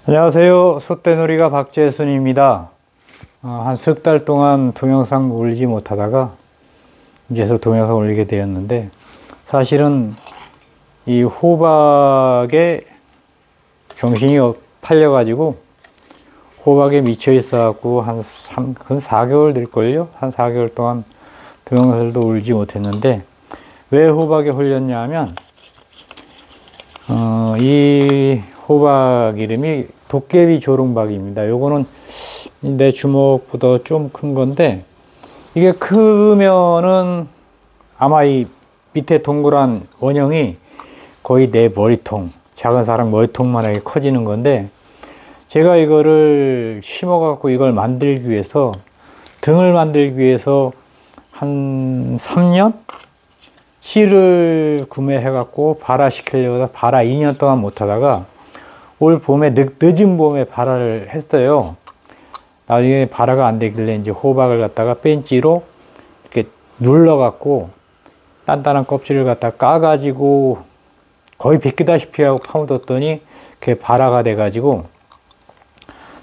안녕하세요. 솥대놀이가 박재순입니다. 한 석 달 동안 동영상 올리지 못하다가 이제서 동영상 올리게 되었는데, 사실은 이 호박에 정신이 팔려가지고 호박에 미쳐 있어갖고 한 4개월 될걸요? 한 4개월 동안 동영상도 올리지 못했는데, 왜 호박에 홀렸냐 하면 이 호박 이름이 도깨비 조롱박입니다. 요거는 내 주먹보다 좀 큰 건데, 이게 크면은 아마 이 밑에 동그란 원형이 거의 내 머리통, 작은 사람 머리통만하게 커지는 건데, 제가 이거를 심어 갖고 이걸 만들기 위해서, 등을 만들기 위해서 한 3년? 씨를 구매해 갖고 발화시키려고 해서 발화 2년 동안 못 하다가 올 봄에 늦은 봄에 발화를 했어요. 나중에 발화가 안 되길래 이제 호박을 갖다가 벤치로 이렇게 눌러 갖고 단단한 껍질을 갖다 까 가지고 거의 벗기다시피 하고 파묻었더니 그게 발화가 돼 가지고,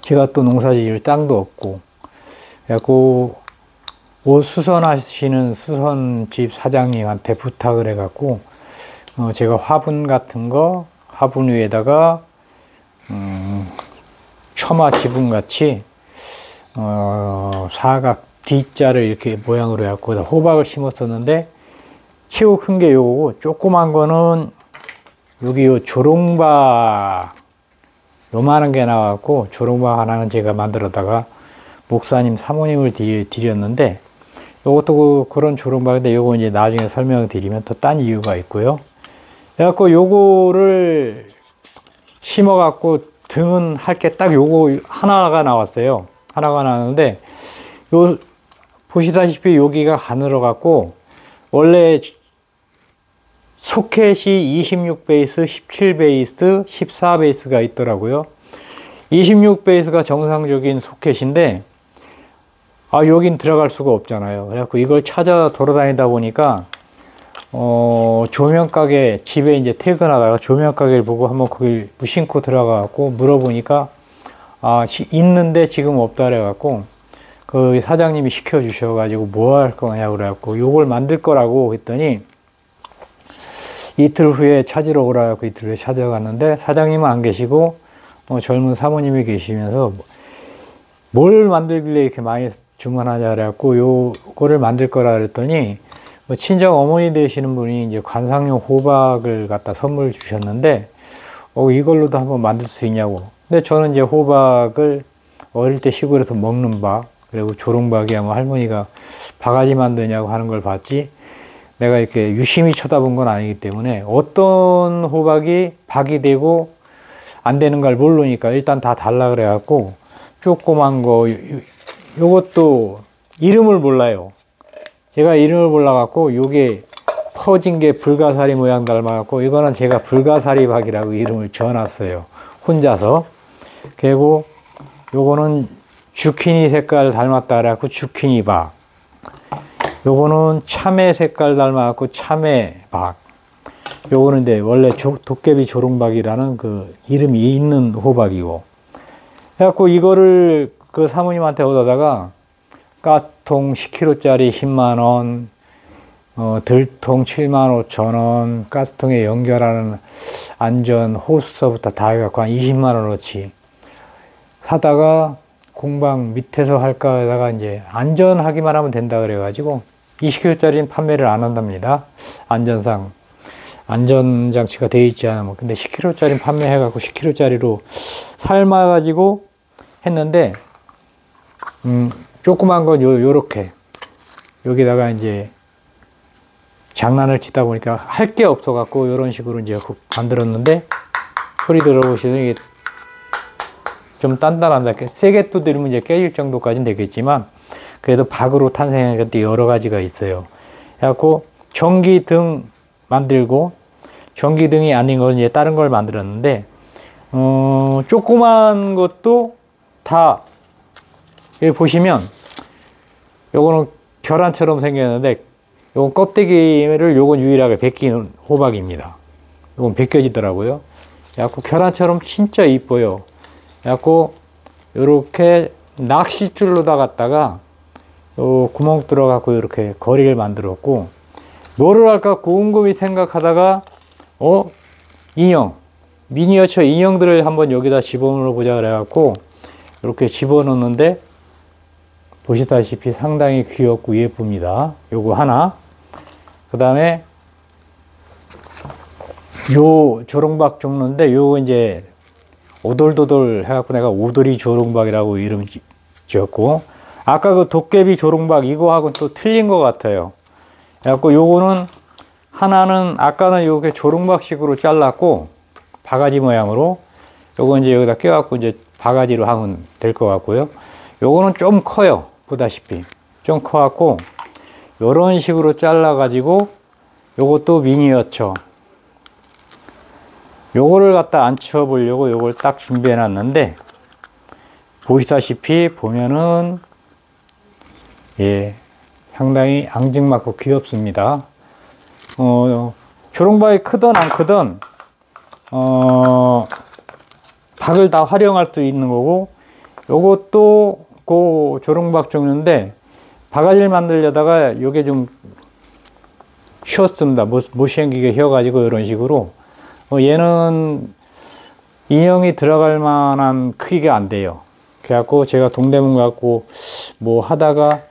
제가 또 농사 지을 땅도 없고 그래갖고 옷 수선하시는 수선집 사장님한테 부탁을 해갖고 제가 화분 같은 거, 화분 위에다가 처마 지붕 같이 사각 D자를 이렇게 모양으로 해갖고 호박을 심었었는데, 최고 큰 게 요거고, 조그만 거는 여기 요 조롱박 요만한 게 나왔고, 조롱박 하나는 제가 만들었다가 목사님 사모님을 드렸는데, 요것도 그런 조롱박인데, 요거 이제 나중에 설명을 드리면 또 딴 이유가 있고요. 그래갖고 요거를 심어갖고 등은 할 게 딱 요거 하나가 나왔어요. 하나가 나왔는데, 요 보시다시피 여기가 가늘어갖고, 원래 소켓이 26베이스, 17베이스, 14베이스가 있더라고요. 26베이스가 정상적인 소켓인데, 여긴 들어갈 수가 없잖아요. 그래갖고 이걸 찾아 돌아다니다 보니까, 조명가게, 집에 이제 퇴근하다가 조명가게를 보고 한번 거길 무심코 들어가갖고 물어보니까, 있는데 지금 없다 그래갖고, 그 사장님이 시켜주셔가지고 뭐 할 거냐고 그래갖고, 요걸 만들 거라고 했더니, 이틀 후에 찾으러 오라고 이틀 후에 찾아갔는데, 사장님은 안 계시고, 젊은 사모님이 계시면서, 뭘 만들길래 이렇게 많이 주문하자 그래갖고, 요거를 만들 거라 그랬더니, 친정 어머니 되시는 분이 이제 관상용 호박을 갖다 선물 주셨는데, 이걸로도 한번 만들 수 있냐고. 근데 저는 이제 호박을 어릴 때 시골에서 먹는 박, 그리고 조롱박이야 뭐 할머니가 바가지 만드냐고 하는 걸 봤지, 내가 이렇게 유심히 쳐다본 건 아니기 때문에 어떤 호박이 박이 되고 안 되는 걸 모르니까 일단 다 달라 그래갖고, 조그만 거, 요것도 이름을 몰라요. 제가 이름을 몰라갖고, 요게 퍼진 게 불가사리 모양 닮아갖고, 이거는 제가 불가사리 박이라고 이름을 지어놨어요. 혼자서. 그리고 요거는 주키니 색깔 닮았다 그래갖고 주키니 박. 요거는 참외 색깔 닮아갖고 참외 박. 요거는 근데 원래 도깨비 조롱박이라는 그 이름이 있는 호박이고. 그래갖고 이거를 그 사모님한테 얻어다가 가스통 10kg짜리 10만원, 들통 75,000원, 가스통에 연결하는 안전 호스터부터 다 해갖고 한 20만원어치 사다가 공방 밑에서 할까 하다가 이제 안전하기만 하면 된다 그래가지고 20kg짜리는 판매를 안 한답니다. 안전상 안전장치가 되어 있지 않으면. 근데 10kg짜리 판매해갖고 10kg짜리로 삶아가지고 했는데, 조그만 건 요렇게 여기다가 이제 장난을 치다 보니까 할 게 없어갖고 요런 식으로 이제 만들었는데, 소리 들어보시면 이게 좀 단단한데, 세게 두드리면 이제 깨질 정도까지는 되겠지만, 그래도 박으로 탄생한 것도 여러 가지가 있어요. 그래갖고 전기등 만들고, 전기등이 아닌 건 이제 다른 걸 만들었는데, 조그만 것도 다, 여기 보시면 요거는 계란처럼 생겼는데, 요건 껍데기를 요건 유일하게 벗긴 호박입니다. 요건 벗겨지더라고요. 그래갖고 계란처럼 진짜 이뻐요. 그래갖고 요렇게 낚싯줄로다 갖다가 요 구멍 뚫어갖고 이렇게 거리를 만들었고, 뭐를 할까 곰곰이 생각하다가 인형, 미니어처 인형들을 한번 여기다 집어넣어 보자 그래갖고 이렇게 집어넣는데 보시다시피 상당히 귀엽고 예쁩니다. 요거 하나. 그 다음에 요 조롱박 종류인데 요거 이제 오돌도돌 해갖고 내가 오돌이 조롱박이라고 이름 지었고, 아까 그 도깨비 조롱박 이거하고는 또 틀린 것 같아요. 그래갖고 요거는 하나는 아까는 요게 조롱박식으로 잘랐고 바가지 모양으로, 요거 이제 여기다 껴갖고 이제 바가지로 하면 될 것 같고요. 요거는 좀 커요. 보다시피 좀 커갖고 요런 식으로 잘라 가지고 요것도 미니어처, 요거를 갖다 앉혀 보려고 요걸 딱 준비해 놨는데, 보시다시피 보면은 상당히 앙증맞고 귀엽습니다. 조롱박이 크든 안 크든 박을 다 활용할 수 있는 거고, 요것도 그 조롱박 종류인데 바가지를 만들려다가 요게 좀 휘었습니다. 못생기게 휘어가지고 이런 식으로 얘는 인형이 들어갈 만한 크기가 안 돼요. 그래갖고 제가 동대문 갖고 뭐 하다가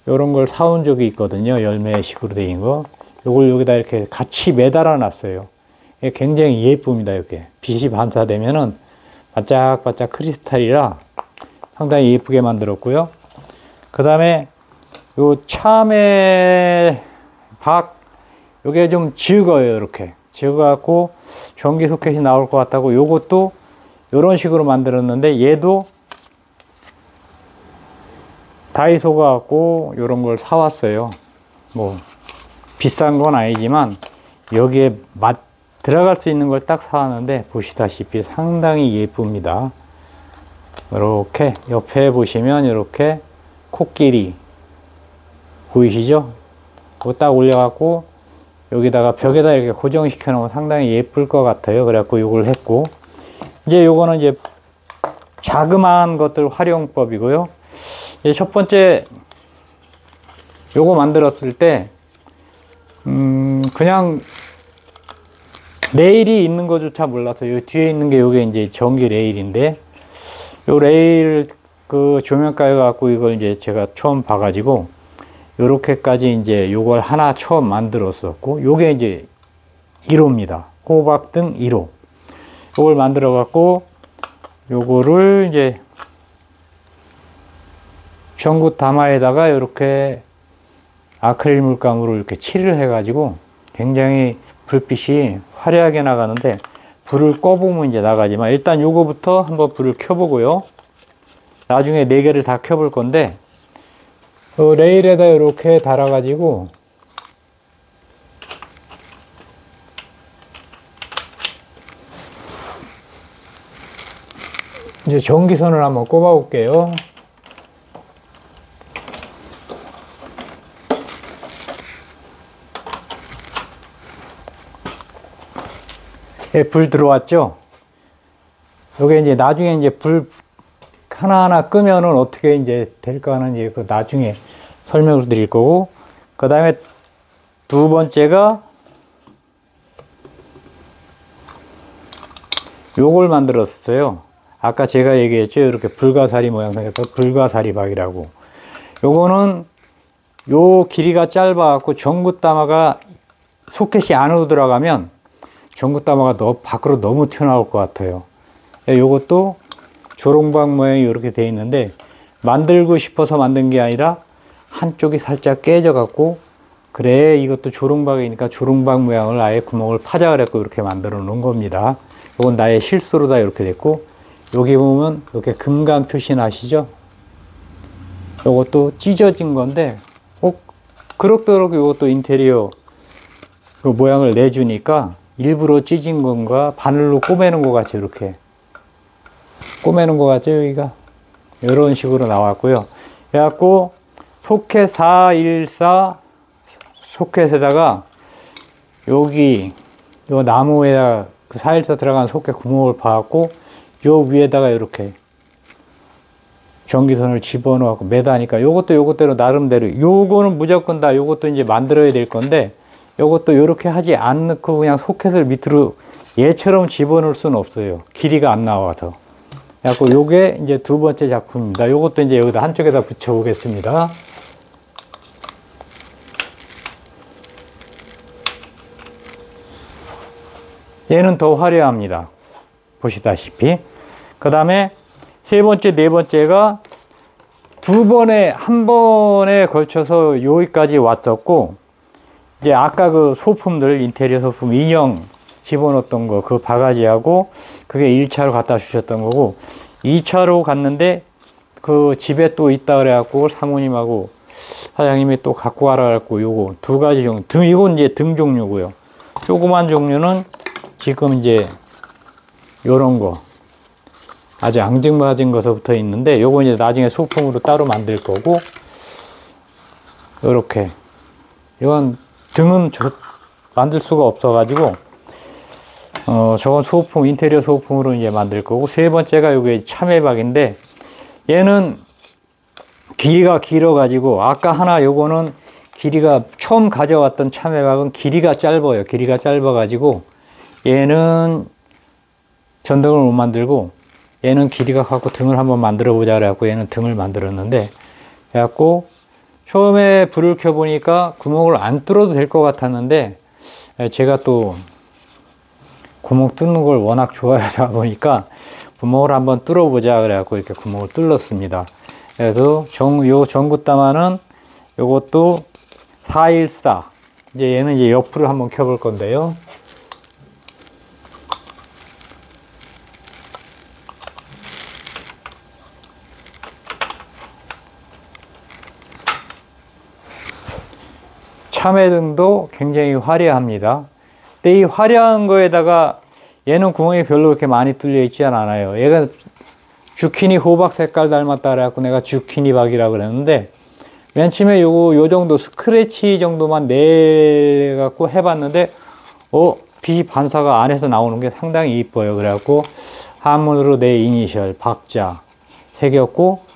요런 걸 사온 적이 있거든요. 열매식으로 되어 있는 거. 요걸 여기다 이렇게 같이 매달아 놨어요. 굉장히 예쁩니다. 이렇게 빛이 반사되면은 바짝바짝 크리스탈이라 상당히 예쁘게 만들었고요. 그 다음에 요 참외 박, 요게 좀 지어요. 이렇게 지어갖고 전기 소켓이 나올 것 같다고 요것도 요런 식으로 만들었는데, 얘도 다이소 가갖고 요런 걸 사왔어요. 뭐 비싼 건 아니지만 여기에 들어갈 수 있는 걸 딱 사왔는데 보시다시피 상당히 예쁩니다. 이렇게 옆에 보시면 이렇게 코끼리 보이시죠? 그거 딱 올려갖고 여기다가 벽에다 이렇게 고정시켜 놓으면 상당히 예쁠 것 같아요. 그래갖고 이걸 했고, 이제 요거는 이제 자그마한 것들 활용법이고요. 이제 첫 번째 요거 만들었을 때 그냥 레일이 있는 거조차 몰라서 요 뒤에 있는 게 요게 이제 전기 레일인데, 요 레일 그 조명가에 갖고 이걸 이제 제가 처음 봐가지고 요렇게까지 이제 요걸 하나 처음 만들었었고, 요게 이제 1호입니다. 호박등 1호. 요걸 만들어 갖고 요거를 이제 전구 다마에다가 이렇게 아크릴 물감으로 이렇게 칠을 해 가지고 굉장히 불빛이 화려하게 나가는데, 불을 꺼보면 이제 나가지만 일단 요거부터 한번 불을 켜보고요. 나중에 4개를 다 켜볼 건데, 레일에다 이렇게 달아 가지고 이제 전기선을 한번 꼽아 볼게요. 불 들어왔죠? 요게 이제 나중에 이제 불 하나하나 끄면은 어떻게 이제 될까는 이제 그 나중에 설명을 드릴 거고, 그 다음에 두 번째가 요걸 만들었어요. 아까 제가 얘기했죠. 이렇게 불가사리 모양 생겨서 불가사리 박이라고. 요거는 요 길이가 짧아 갖고 전구다마가 소켓이 안으로 들어가면 전구다마가 밖으로 너무 튀어나올 것 같아요. 요것도 조롱박 모양이 이렇게 되어 있는데, 만들고 싶어서 만든 게 아니라 한쪽이 살짝 깨져 갖고, 그래 이것도 조롱박이니까 조롱박 모양을 아예 구멍을 파자 그랬고 이렇게 만들어 놓은 겁니다. 이건 나의 실수로 다 이렇게 됐고, 여기 보면 이렇게 금간 표시 나시죠? 이것도 찢어진 건데 그럭저럭 이것도 인테리어 그 모양을 내주니까 일부러 찢은 건가 바늘로 꼬매는 것 같이 이렇게 꼬매는 것 같죠. 여기가 이런 식으로 나왔고요. 그래갖고 소켓 414 소켓에다가 여기 요 나무에다가 그 414 들어간 소켓 구멍을 파갖고 요 위에다가 이렇게 전기선을 집어넣고 매다니까 요것도 요것대로 나름대로 요거는 무조건 다 요것도 이제 만들어야 될 건데 요것도 요렇게 하지 않고 그냥 소켓을 밑으로 얘처럼 집어넣을 수는 없어요. 길이가 안 나와서. 그래갖고 요게 이제 두 번째 작품입니다. 요것도 이제 여기다 한쪽에다 붙여 보겠습니다. 얘는 더 화려합니다. 보시다시피. 그 다음에 세 번째, 네 번째가 한 번에 걸쳐서 여기까지 왔었고, 이제 아까 그 소품들, 인테리어 소품, 인형 집어넣었던 거, 그 바가지하고, 그게 1차로 갖다 주셨던 거고, 2차로 갔는데, 그 집에 또 있다 그래갖고, 사모님하고 사장님이 또 갖고 와라 그래갖고, 요거 두 가지 종류, 이건 이제 등 종류고요. 조그만 종류는 지금 이제 요런 거. 아주 앙증맞은 것부터 있는데 요거 이제 나중에 소품으로 따로 만들 거고 요렇게 이건 등은 만들 수가 없어 가지고 저건 소품 인테리어 소품으로 이제 만들 거고 세 번째가 요게 참외박인데 얘는 길이가 길어 가지고 아까 하나 요거는 길이가 처음 가져왔던 참외박은 길이가 짧아요. 길이가 짧아 가지고 얘는 전등을 못 만들고 얘는 길이가 갖고 등을 한번 만들어 보자 그래갖고 얘는 등을 만들었는데 그래갖고 처음에 불을 켜 보니까 구멍을 안 뚫어도 될 것 같았는데 제가 또 구멍 뚫는 걸 워낙 좋아하다 보니까 구멍을 한번 뚫어 보자 그래갖고 이렇게 구멍을 뚫었습니다. 그래서 요 전구따마는 요것도 414 이제 얘는 이제 옆으로 한번 켜볼 건데요. 참외등도 굉장히 화려합니다. 근데 이 화려한 거에다가 얘는 구멍이 별로 그렇게 많이 뚫려 있지 않아요. 얘가 주키니 호박 색깔 닮았다 그래갖고 내가 주키니 박이라고 그랬는데 맨 처음에 요 정도 스크래치 정도만 내갖고 해봤는데 빛 반사가 안에서 나오는 게 상당히 이뻐요. 그래갖고 한문으로 내 이니셜 박자 새겼고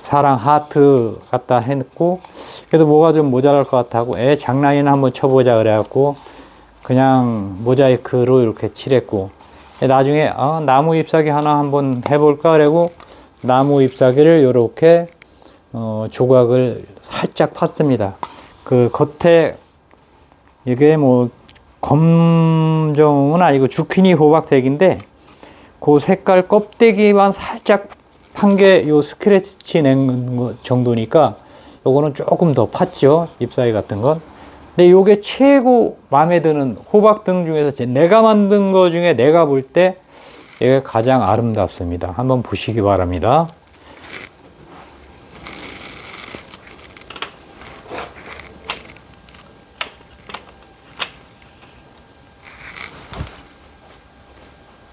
사랑 하트 갖다 해놓고 그래도 뭐가 좀 모자랄 것 같다고 장난이나 한번 쳐보자 그래갖고 그냥 모자이크로 이렇게 칠했고 나중에 나무 잎사귀 하나 한번 해볼까 그러고 나무 잎사귀를 이렇게 조각을 살짝 팠습니다. 그 겉에 이게 뭐 검정은 아니고 주키니 호박색인데 그 색깔 껍데기만 살짝 판 게 요 스크래치 낸 거 정도니까 요거는 조금 더 팠죠. 잎사귀 같은 건. 근데 요게 최고 마음에 드는 호박등 중에서 내가 만든 거 중에 내가 볼 때 이게 가장 아름답습니다. 한번 보시기 바랍니다.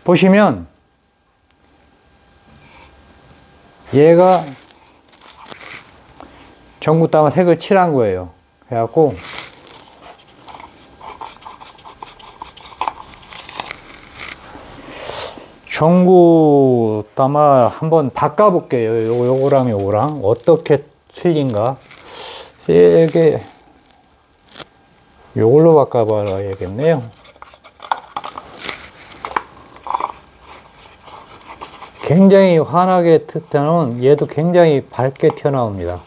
보시면 얘가 전구따마 색을 칠한 거예요. 그래갖고 전구따마 한번 바꿔볼게요. 요거랑 요거랑 어떻게 틀린가. 세게 요걸로 바꿔봐야겠네요. 굉장히 환하게 트는 얘도 굉장히 밝게 튀어나옵니다.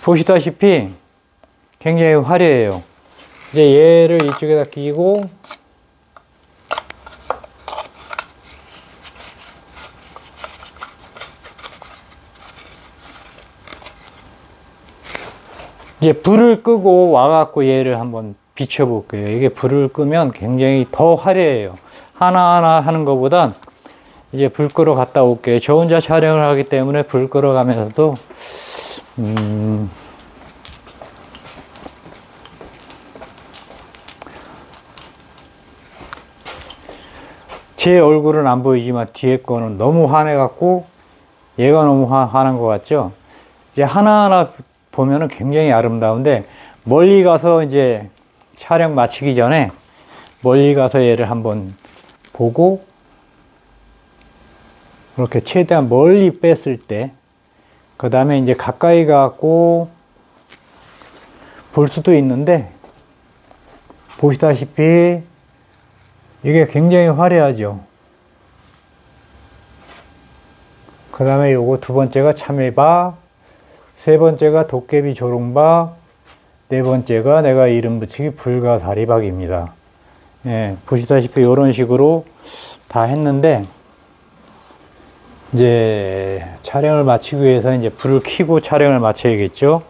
보시다시피 굉장히 화려해요. 이제 얘를 이쪽에다 끼고 이제 불을 끄고 와갖고 얘를 한번 비춰볼게요. 이게 불을 끄면 굉장히 더 화려해요. 하나하나 하는 것보단 이제 불 끄러 갔다 올게요. 저 혼자 촬영을 하기 때문에 불 끄러 가면서도 제 얼굴은 안 보이지만 뒤에 거는 너무 환해갖고 얘가 너무 환한 것 같죠? 이제 하나하나 보면은 굉장히 아름다운데 멀리 가서 이제 촬영 마치기 전에 멀리 가서 얘를 한번 보고 이렇게 최대한 멀리 뺐을 때, 그 다음에 이제 가까이 가고 볼 수도 있는데, 보시다시피 이게 굉장히 화려하죠. 그 다음에 요거 두 번째가 참외박, 세 번째가 도깨비 조롱박, 네 번째가 내가 이름 붙이기 불가사리박입니다. 예, 보시다시피 이런 식으로 다 했는데, 이제 촬영을 마치기 위해서 이제 불을 켜고 촬영을 마쳐야겠죠.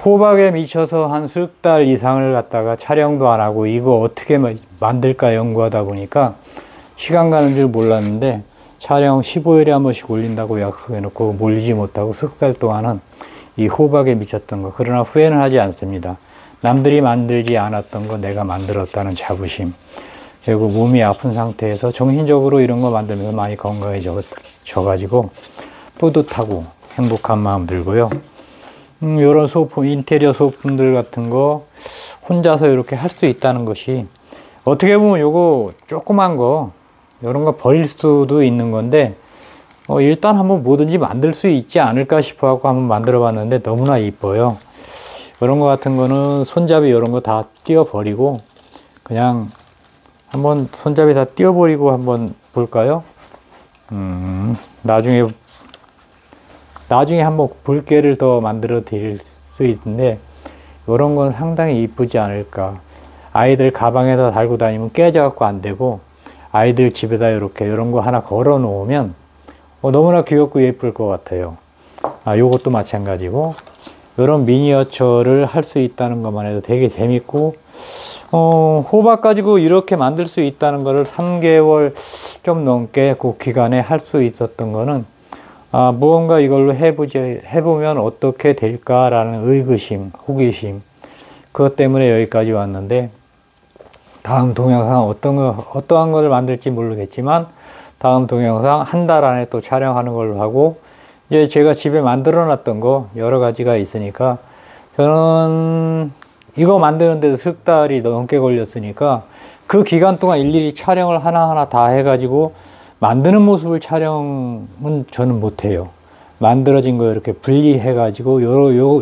호박에 미쳐서 한 석 달 이상을 갖다가 촬영도 안 하고 이거 어떻게 만들까 연구하다 보니까 시간 가는 줄 몰랐는데, 촬영 15일에 한 번씩 올린다고 약속해 놓고 몰리지 못하고 석 달 동안은 이 호박에 미쳤던 거. 그러나 후회는 하지 않습니다. 남들이 만들지 않았던 거 내가 만들었다는 자부심, 그리고 몸이 아픈 상태에서 정신적으로 이런 거 만들면서 많이 건강해져가지고 뿌듯하고 행복한 마음 들고요. 이런 소품, 인테리어 소품들 같은 거 혼자서 이렇게 할 수 있다는 것이, 어떻게 보면 요거 조그만 거, 이런 거 버릴 수도 있는 건데, 일단 한번 뭐든지 만들 수 있지 않을까 싶어 갖고 한번 만들어 봤는데 너무나 이뻐요. 이런 거 같은 거는 손잡이 이런 거 다 띄워 버리고, 그냥 한번 손잡이 다 띄워 버리고 한번 볼까요? 나중에 한번 붉게를 더 만들어 드릴 수 있는데, 이런 건 상당히 이쁘지 않을까. 아이들 가방에다 달고 다니면 깨져 갖고 안 되고, 아이들 집에다 이런 거 하나 걸어 놓으면 너무나 귀엽고 예쁠 것 같아요. 요것도 마찬가지고, 이런 미니어처를 할 수 있다는 것만 해도 되게 재밌고, 호박 가지고 이렇게 만들 수 있다는 거를 3개월 좀 넘게 그 기간에 할 수 있었던 거는, 무언가 이걸로 해보면 어떻게 될까라는 의구심, 호기심, 그것 때문에 여기까지 왔는데, 다음 동영상 어떠한 것을 만들지 모르겠지만, 다음 동영상 한 달 안에 또 촬영하는 걸로 하고, 이제 제가 집에 만들어 놨던 거 여러 가지가 있으니까, 저는 이거 만드는데도 석 달이 넘게 걸렸으니까, 그 기간 동안 일일이 촬영을 하나하나 다 해가지고 만드는 모습을 촬영은 저는 못해요. 만들어진 거 이렇게 분리해가지고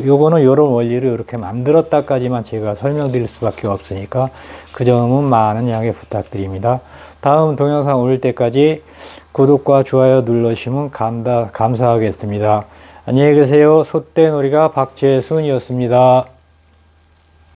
요거는 요런 원리로 이렇게 만들었다까지만 제가 설명드릴 수밖에 없으니까 그 점은 많은 양해 부탁드립니다. 다음 동영상 올릴 때까지 구독과 좋아요 눌러주시면 감사하겠습니다. 안녕히 계세요. 소떼놀이가 박재순이었습니다.